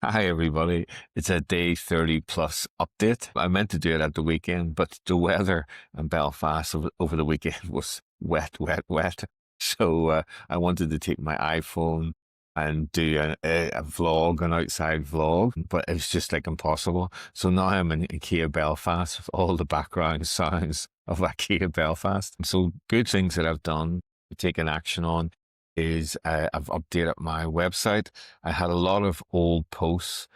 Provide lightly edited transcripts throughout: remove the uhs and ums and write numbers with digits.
Hi, everybody. It's a day 30 plus update. I meant to do it at the weekend, but the weather in Belfast over the weekend was wet, wet, wet. So I wanted to take my iPhone and do a vlog, an outside vlog, but it's just like impossible. So now I'm in IKEA Belfast with all the background sounds of IKEA Belfast. So good things that I've done, taken action on is I've updated my website. I had a lot of old posts,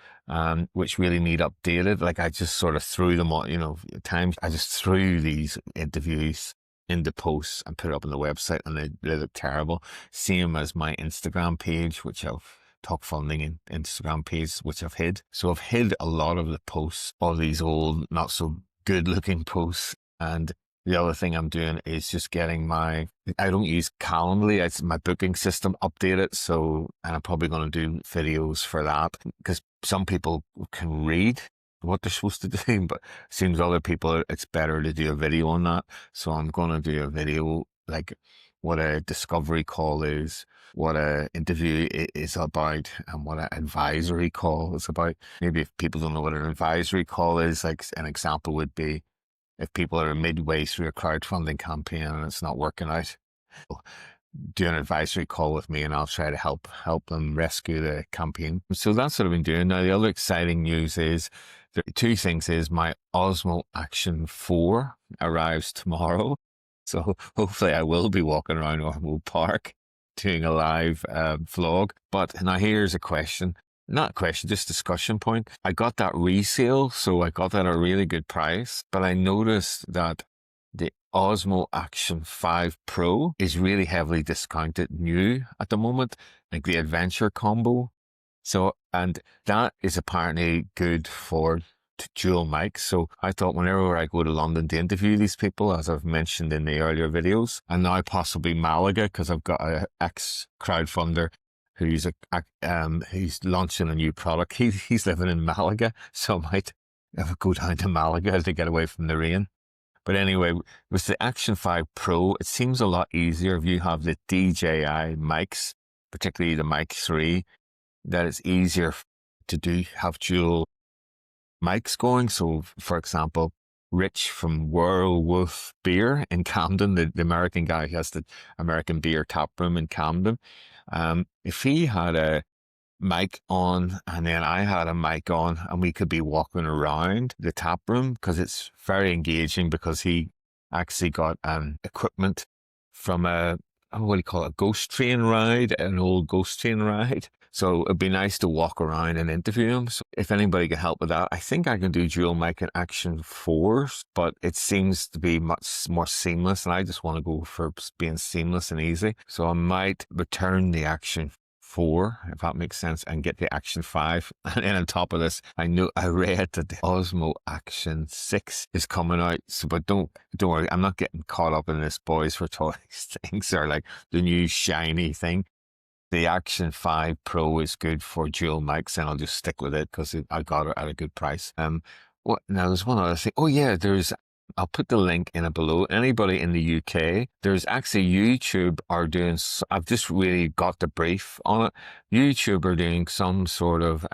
which really need updated. Like I just sort of threw them on, at times I just threw these interviews into posts and put it up on the website and they look terrible. Same as my Instagram page, which I've top funding in Instagram page, which I've hid. So I've hid a lot of the posts, all these old, not so good looking posts. And the other thing I'm doing is just getting I don't use Calendly, it's my booking system updated. So, and I'm probably going to do videos for that because some people can read what they're supposed to do, but it seems other people, it's better to do a video on that. So I'm going to do a video like what a discovery call is, what a interview is about, and what an advisory call is about. Maybe if people don't know what an advisory call is, like an example would be, if people are midway through a crowdfunding campaign and it's not working out, do an advisory call with me and I'll try to help them rescue the campaign. So that's what I've been doing. Now, the other exciting news is, there are two things is my Osmo Action 4 arrives tomorrow. So hopefully I will be walking around Osmo Park doing a live vlog. But now here's a question. Not a question, just discussion point. I got that resale, so I got that at a really good price, but I noticed that the Osmo Action 5 Pro is really heavily discounted new at the moment, like the adventure combo. So, and that is apparently good for dual mics. So I thought whenever I go to London to interview these people, as I've mentioned in the earlier videos, and now possibly Malaga, because I've got an ex-crowdfunder he's launching a new product. He's living in Malaga, so I might go down to Malaga to get away from the rain. But anyway, with the Action 5 Pro, it seems a lot easier if you have the DJI mics, particularly the Mic 3, that it's easier to have dual mics going. So, for example, Rich from Werewolf Beer in Camden, the American guy who has the American beer tap room in Camden, if he had a mic on and then I had a mic on and we could be walking around the tap room, because it's very engaging, because he actually got equipment from what do you call it, a ghost train ride, an old ghost train ride. So it'd be nice to walk around and interview him. So if anybody can help with that, I think I can do dual mic in Action 4, but it seems to be much more seamless, and I just want to go for being seamless and easy. So I might return the Action 4, if that makes sense, and get the Action 5. And then on top of this, I read that the Osmo Action 6 is coming out. So, but don't worry, I'm not getting caught up in this boys for toys things, or like the new shiny thing. The Action 5 Pro is good for dual mics, and I'll just stick with it because I got it at a good price. Now there's one other thing. Oh yeah, I'll put the link in it below. Anybody in the UK, there's actually YouTube are doing, I've just really got the brief on it. YouTube are doing some sort of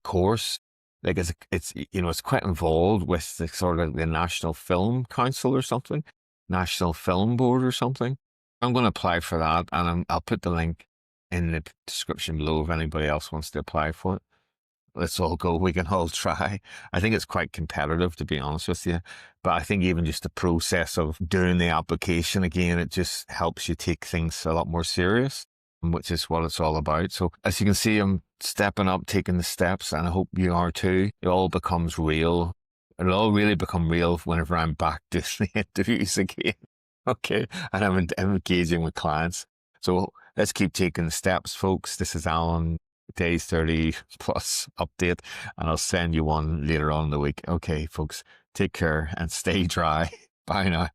course. Like it's quite involved with the sort of the National Film Council or something, National Film Board or something. I'm going to apply for that, and I'll put the link in the description below if anybody else wants to apply for it. Let's all go. We can all try. I think it's quite competitive, to be honest with you. But I think even just the process of doing the application again, it just helps you take things a lot more serious, which is what it's all about. So as you can see, I'm stepping up, taking the steps, and I hope you are too. It all becomes real. It'll all really become real whenever I'm back doing the interviews again. Okay. And I'm engaging with clients. So let's keep taking the steps, folks. This is Alan, Days 30 plus update, and I'll send you one later on in the week. Okay, folks, take care and stay dry. Bye now.